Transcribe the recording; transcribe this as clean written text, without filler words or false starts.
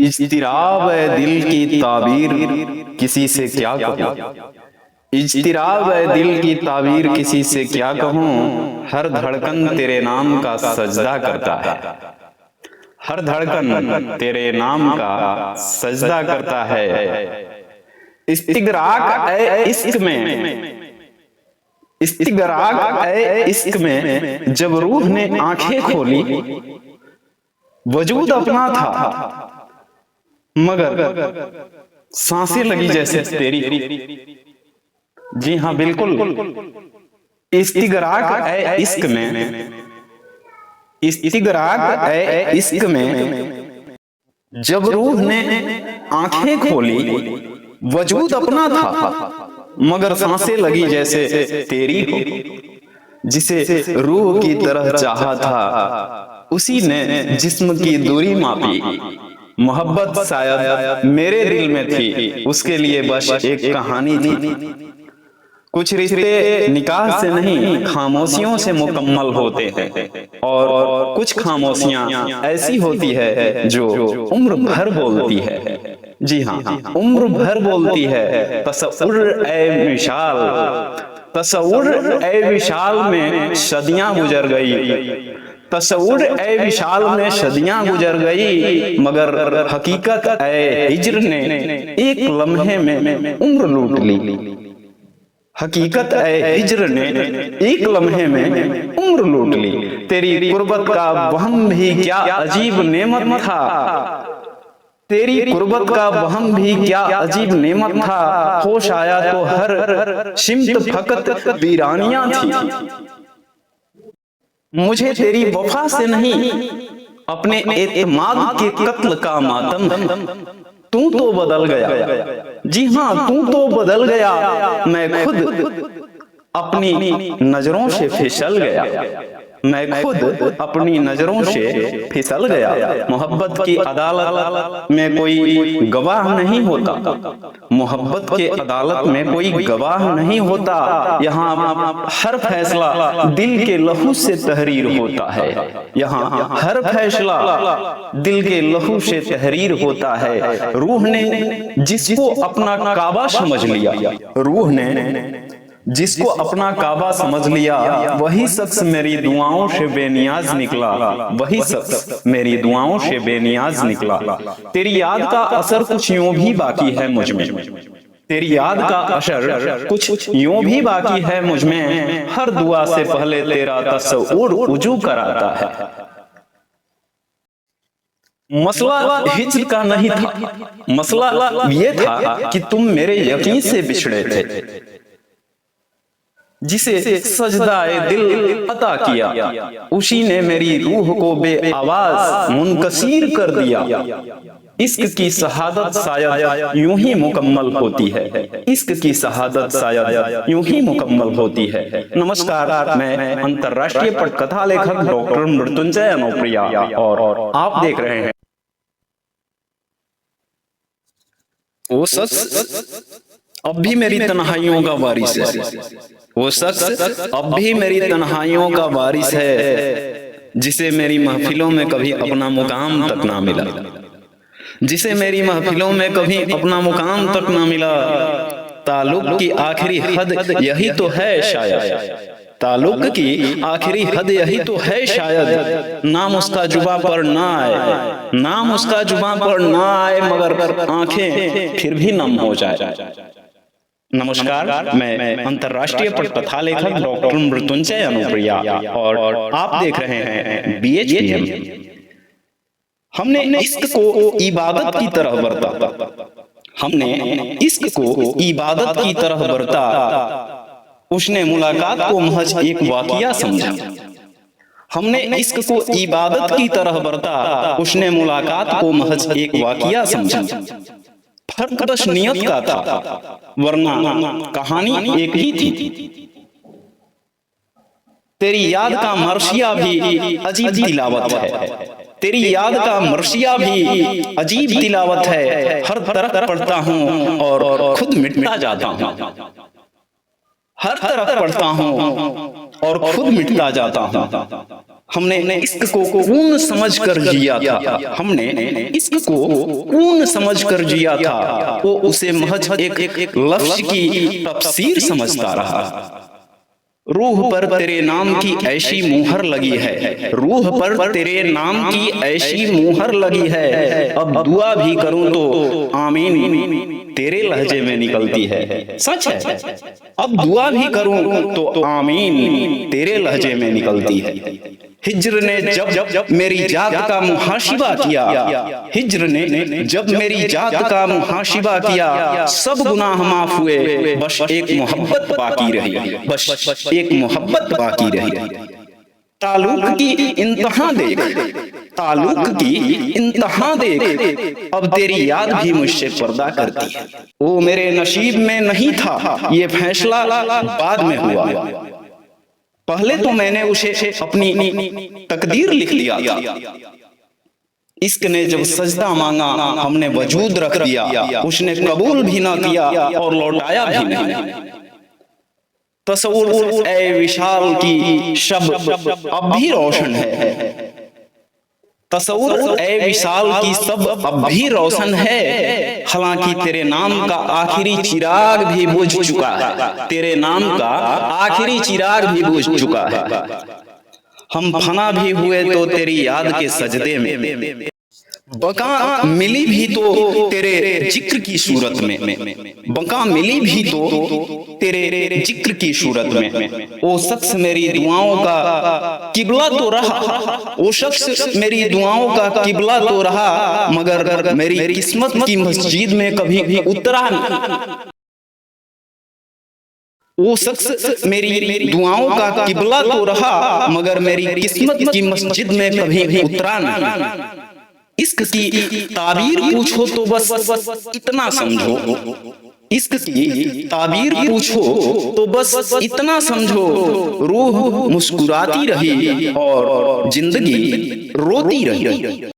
इज्तिराब है दिल की ताबीर किसी से क्या कहूँ। इज्तिराब है दिल की ताबीर किसी से क्या कहूँ। हर धड़कन तेरे नाम का सजदा करता है। हर धड़कन तेरे नाम का सजदा करता है। इस्तिगराक है इश्क में, इस्तिगराक है इश्क में जब रूह ने आंखें खोली। वजूद अपना था मगर सांसें लगी जैसे तेरी। जी हाँ बिल्कुल, इस्तिगराक है इश्क में, इस्तिगराक है इश्क में जब रूह ने आंखें खोली। वजूद अपना था मगर सांसें लगी जैसे तेरी हो। जिसे रूह की तरह चाहा था उसी ने जिस्म की दूरी मापी। मोहब्बत शायद मेरे दिल में थी, उसके लिए बस एक कहानी थी। कुछ रिश्ते निकाह से नहीं खामोशियों से मुकम्मल होते हैं, और कुछ खामोशियां ऐसी होती है जो उम्र भर बोलती है। जी हाँ, उम्र भर बोलती है। तसव्वुर ए विशाल, तसव्वुर ए विशाल में सदियां गुजर गई। तसव्वुर ए विशाल में सदियां गुजर गई मगर हकीकत ए हिज्र ने एक लम्हे में उम्र लूट ली। हकीकत ए हिज्र ने एक लम्हे में उम्र लूट ली। तेरी कुर्बत का वहम भी क्या अजीब नेमत था। तेरी कुर्बत का वहम भी क्या अजीब नेमत था। होश आया तो हर शिमत फकत वीरानियां थी। मुझे तेरी वफा से नहीं अपने एतमाद के कत्ल का मातम। तू तो बदल गया, जी हाँ तू तो बदल गया। मैं खुद अपनी नजरों से फिसल गया, मैं खुद अपनी नजरों से फिसल गया। मोहब्बत की अदालत में कोई गवाह नहीं होता, मोहब्बत के अदालत में कोई गवाह नहीं होता। यहाँ हर फैसला दिल के लहू से तहरीर होता है। यहाँ हर फैसला दिल के लहू से तहरीर होता है। रूह ने जिसको अपना काबा समझ लिया, रूह ने जिसको अपना काबा समझ लिया, वही शख्स मेरी दुआओं से बेनियाज निकला। वही शख्स मेरी दुआओं से बेनियाज निकला। तेरी याद का असर कुछ यूं भी बाकी है मुझ में, तेरी याद का असर कुछ यूं भी बाकी है मुझ में। हर दुआ से पहले तेरा तस्वुर उजू कराता है। मसला हिज्र का नहीं था, मसला ये था कि तुम मेरे यकीन से बिछड़े थे। जिसे सजदाए दिल अता किया उसी ने मेरी रूह को बेआवाज मुनकसीर कर दिया। इश्क की शहादत शायद यूं ही मुकम्मल होती है, इश्क की शहादत शायद यूं ही मुकम्मल होती है। नमस्कार, मैं अंतर्राष्ट्रीय पटकथा लेखक डॉक्टर मृत्युंजय अनुप्रिया और आप देख रहे हैं वो शख्स अब भी मेरी तन्हाइयों का वारिस है। वो शख्स अब भी मेरी तन्हाइयों का वारिस है। जिसे मेरी महफिलों में कभी अपना मुकाम तक ना मिला, जिसे मेरी महफिलों में कभी अपना मुकाम तक ना मिला। ताल्लुक की आखिरी हद यही तो है शायद, ताल्लुक की आखिरी हद यही तो है शायद। नाम उसका जुबां पर ना आए, नाम उसका जुबां पर ना आए मगर आंखें फिर भी नम हो जाए। नमस्कार, मैं अंतर्राष्ट्रीय पटकथा लेखक डॉक्टर मृत्युंजय अनुप्रिया और आप देख रहे हैं BHPM। हमने इश्क को इबादत की तरह बरता, हमने इश्क को इबादत की तरह बरता। उसने मुलाकात को महज एक वाकिया समझा। हमने इश्क को इबादत की तरह बरता, उसने मुलाकात को महज एक वाकिया समझा। फर्क बस नियत का था वरना कहानी एक ही थी। तेरी याद का मरसिया भी अजीब तिलावत है, तेरी याद का मरसिया भी अजीब तिलावत है। हर तरफ पढ़ता हूँ और खुद मिटता जाता हूँ, हर तरफ पढ़ता हूँ और खुद मिटता जाता हूँ। हमने इश्क को कून समझ कर जिया था, हमने इश्क को कून समझ कर जिया था, वो उसे महज एक लफ्ज की तफसीर समझता रहा। रूह पर तेरे नाम की ऐसी मुहर लगी है, रूह पर तेरे नाम की ऐसी मुहर लगी है, अब दुआ भी करूं तो आमीन तेरे लहजे में निकलती है। सच है, अब दुआ भी करूं तो आमीन तेरे लहजे में निकलती है। हिज्र ने जब मेरी जात का मुहाशिबा किया, हिज्र ने जब मेरी जात का मुहाशिबा किया, सब गुनाह माफ हुए, बस एक मोहब्बत बाकी रही, बस एक मोहब्बत बाकी रही। ताल्लुक की इंतहा देख, ताल्लुक की इंतहा देख, अब तेरी याद भी मुझसे पर्दा करती है। वो मेरे नसीब में नहीं था, ये फैसला बाद में हुआ, पहले तो मैंने उसे अपनी तकदीर लिख दिया था। इश्क ने जब सजदा मांगा, हमने वजूद रख दिया, उसने कबूल भी ना किया और लौटाया भी नहीं। तसव्वुर ए विशाल की शब अब भी रोशन है, तसव्वुर ए विशाल की सब अब भी रोशन है, हालांकि तेरे नाम का आखिरी चिराग भी बुझ चुका है, तेरे नाम का आखिरी चिराग भी बुझ चुका है। हम फना भी हुए तो तेरी याद के सजदे में, बका मिली भी तो तेरे जिक्र की सूरत में, बका मिली भी तो तेरे जिक्र की सूरत में। वो शख्स मेरी दुआओं का किबला तो रहा, वो शख्स मेरी दुआओं का किबला तो रहा, मगर मेरी किस्मत की मस्जिद में कभी उतरा नहीं। वो शख्स मेरी दुआओं का किबला तो रहा, मगर मेरी किस्मत की मस्जिद में कभी उतरा नहीं। इश्क की ताबीर पूछो तो बस इतना समझो, इश्क की ताबीर पूछो तो बस इतना समझो, रूह मुस्कुराती रही और जिंदगी रोती रही।